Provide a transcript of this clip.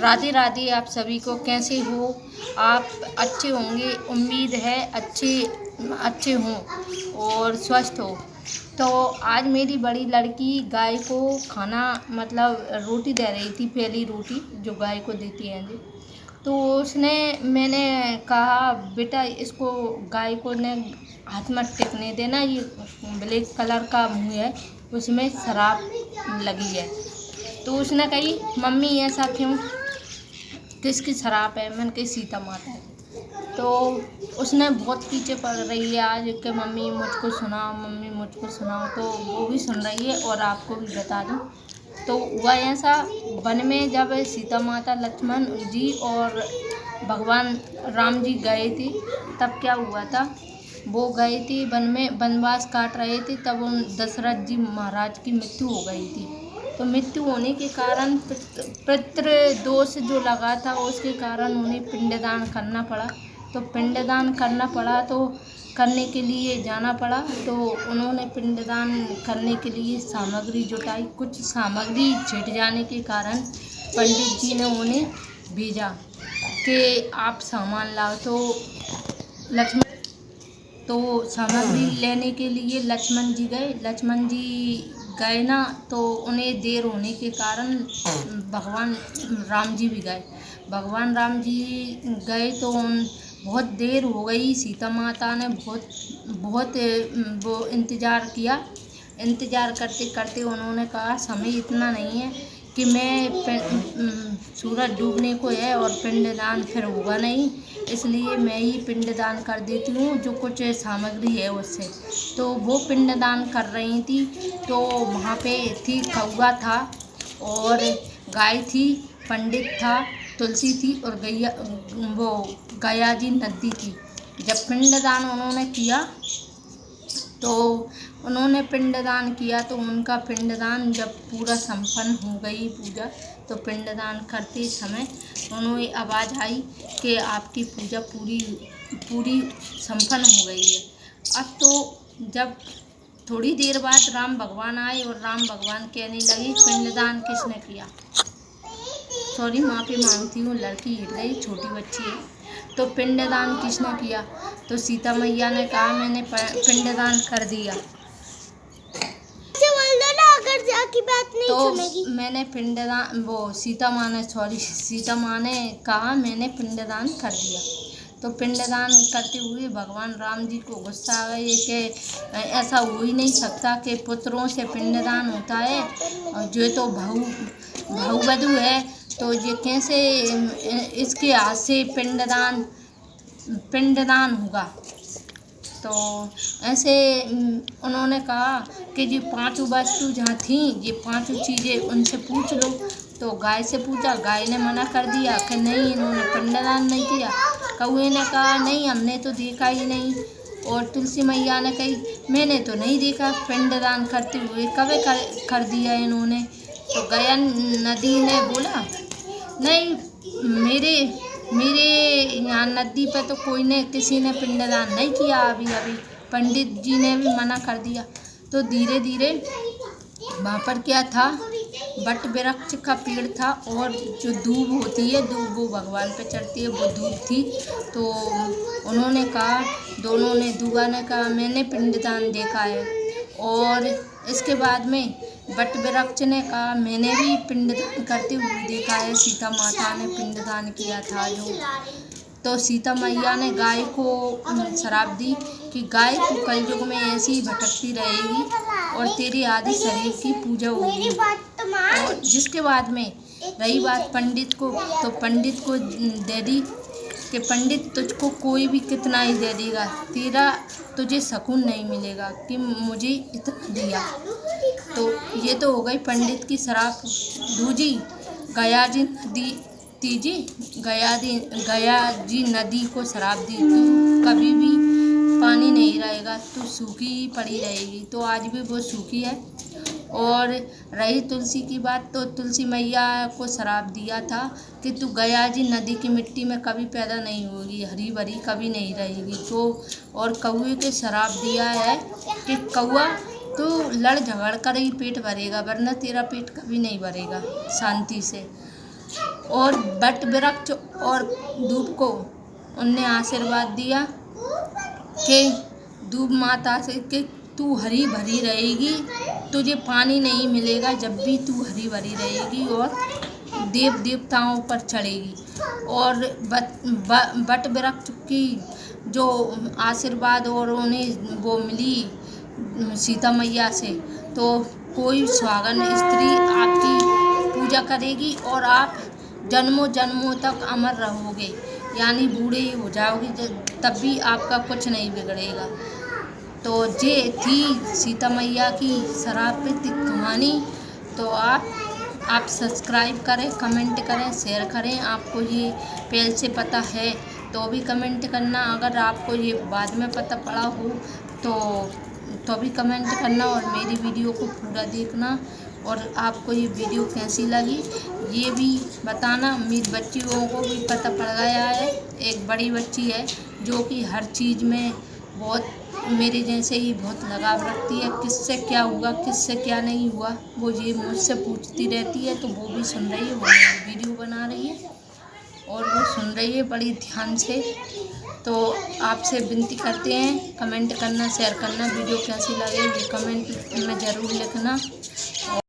राधे राधे। आप सभी को कैसे हो? आप अच्छे होंगे, उम्मीद है अच्छे हों और स्वस्थ हो। तो आज मेरी बड़ी लड़की गाय को खाना मतलब रोटी दे रही थी, पहली रोटी जो गाय को देती हैं जी। तो मैंने कहा बेटा इसको गाय को ने हाथ मत टेकने देना, ये ब्लैक कलर का मुँह है, उसमें शराब लगी है। तो उसने कही मम्मी ऐसा क्यों, किसकी शराब है? मैंने कही सीता माता है। तो उसने बहुत पीछे पड़ रही है आज कि मम्मी मुझको सुनाओ, मम्मी मुझको सुनाओ। तो वो भी सुन रही है और आपको भी बता दूं। तो वह ऐसा वन में जब सीता माता, लक्ष्मण जी और भगवान राम जी गए थे, तब क्या हुआ था, वो गए थे वन में, वनवास काट रहे थे, तब उन दशरथ जी महाराज की मृत्यु हो गई थी। तो मृत्यु होने के कारण पितृ दोष जो लगा था, उसके कारण उन्हें पिंडदान करना पड़ा। तो पिंडदान करना पड़ा तो करने के लिए जाना पड़ा। तो उन्होंने पिंडदान करने के लिए सामग्री जुटाई। कुछ सामग्री छिट जाने के कारण पंडित जी ने उन्हें भेजा कि आप सामान लाओ। तो लक्ष्मण तो सामग्री लेने के लिए लक्ष्मण जी गए ना, तो उन्हें देर होने के कारण भगवान राम जी भी गए। भगवान राम जी गए तो बहुत देर हो गई। सीता माता ने बहुत वो इंतज़ार किया। इंतज़ार करते करते उन्होंने कहा समय इतना नहीं है कि सूरज डूबने को है और पिंडदान फिर होगा नहीं, इसलिए मैं ही पिंडदान कर देती हूँ जो कुछ सामग्री है उससे। तो वो पिंडदान कर रही थी। तो वहाँ पे थी, कौवा था और गाय थी, पंडित था, तुलसी थी और गया जी नदी थी। जब पिंडदान उन्होंने किया तो उनका पिंडदान जब पूरा संपन्न हो गई पूजा, तो पिंडदान करते समय उन्हें आवाज़ आई कि आपकी पूजा पूरी संपन्न हो गई है। अब तो जब थोड़ी देर बाद राम भगवान आए और राम भगवान कहने लगे पिंडदान किसने किया? सॉरी, माफ़ी मांगती हूँ, लड़की हिल गई, छोटी बच्ची है। तो पिंडदान किसने किया? तो सीता मैया ने कहा मैंने पिंडदान कर दिया। अगर जाकी बात नहीं सुनेगी। मैंने पिंडदान सीता माँ ने कहा मैंने पिंडदान कर दिया। तो पिंडदान करते हुए भगवान राम जी को गुस्सा आ गई कि ऐसा हो ही नहीं सकता कि पुत्रों से पिंडदान होता है, और जो तो बहुवधू है, तो ये कैसे इसके हाथ से पिंडदान होगा। तो ऐसे उन्होंने कहा कि ये पांचों वस्तु जहाँ थी, ये पांचों चीज़ें उनसे पूछ लो। तो गाय से पूछा, गाय ने मना कर दिया कि नहीं, इन्होंने पिंडदान नहीं किया। कौवे ने कहा नहीं, हमने तो देखा ही नहीं। और तुलसी मैया ने कही मैंने तो नहीं देखा पिंडदान करते हुए, कब कर दिया इन्होंने। तो गया नदी ने बोला नहीं, मेरे यहाँ नदी पे तो किसी ने पिंडदान नहीं किया अभी। पंडित जी ने भी मना कर दिया। तो धीरे धीरे वहाँ पर क्या था, बट वृक्ष का पेड़ था और जो दूब होती है, दूब वो भगवान पे चढ़ती है, वो दूब थी। तो उन्होंने कहा, दूबा ने कहा मैंने पिंडदान देखा है। और इसके बाद में बट वृक्ष ने कहा मैंने भी पिंडदान करते हुए देखा है, सीता माता ने पिंडदान किया था जो। तो सीता मैया ने गाय को श्राप दी कि गाय तू कलयुग में ऐसी ही भटकती रहेगी और तेरी आदि शरीर की पूजा होगी। और जिसके बाद में रही बात पंडित को, तो पंडित को दे दी कि पंडित तुझको कोई भी कितना ही दे देगा, तुझे सुकून नहीं मिलेगा कि मुझे इतना दिया। तो ये तो हो गई पंडित की श्राप। दूजी गया जी नदी को श्राप दी, तू कभी भी पानी नहीं रहेगा, तू सूखी पड़ी रहेगी। तो आज भी वो सूखी है। और रही तुलसी की बात, तो तुलसी मैया को श्राप दिया था कि तू गया जी नदी की मिट्टी में कभी पैदा नहीं होगी, हरी भरी कभी नहीं रहेगी। तो और कौवे के श्राप दिया है कि कौवा तो लड़ झगड़ कर ही पेट भरेगा, वरना तेरा पेट कभी नहीं भरेगा शांति से। और वट वृक्ष और दूब को उनने आशीर्वाद दिया कि दूब माता से कि तू हरी भरी रहेगी, तुझे पानी नहीं मिलेगा जब भी तू हरी भरी रहेगी और देव देवताओं पर चढ़ेगी। और वट वृक्ष की जो आशीर्वाद और उन्हें वो मिली सीता मैया से, तो कोई सुहागन स्त्री आपकी पूजा करेगी और आप जन्मों जन्मों तक अमर रहोगे, यानी बूढ़े हो जाओगे तब भी आपका कुछ नहीं बिगड़ेगा। तो ये थी सीता मैया की शरापित कहानी। तो आप सब्सक्राइब करें, कमेंट करें, शेयर करें। आपको ये पहले से पता है तो भी कमेंट करना, अगर आपको ये बाद में पता पड़ा हो तो भी कमेंट करना और मेरी वीडियो को पूरा देखना। और आपको ये वीडियो कैसी लगी ये भी बताना। मेरी बच्चियों को भी पता पड़ गया है। एक बड़ी बच्ची है जो कि हर चीज़ में बहुत मेरे जैसे ही बहुत लगाव रखती है, किससे क्या हुआ किससे क्या नहीं हुआ वो ये मुझसे पूछती रहती है। तो वो भी सुन रही है, वो वीडियो बना रही है और वो सुन रही है बड़ी ध्यान से। तो आपसे विनती करते हैं कमेंट करना, शेयर करना, वीडियो कैसी लगे ये कमेंट में ज़रूर लिखना।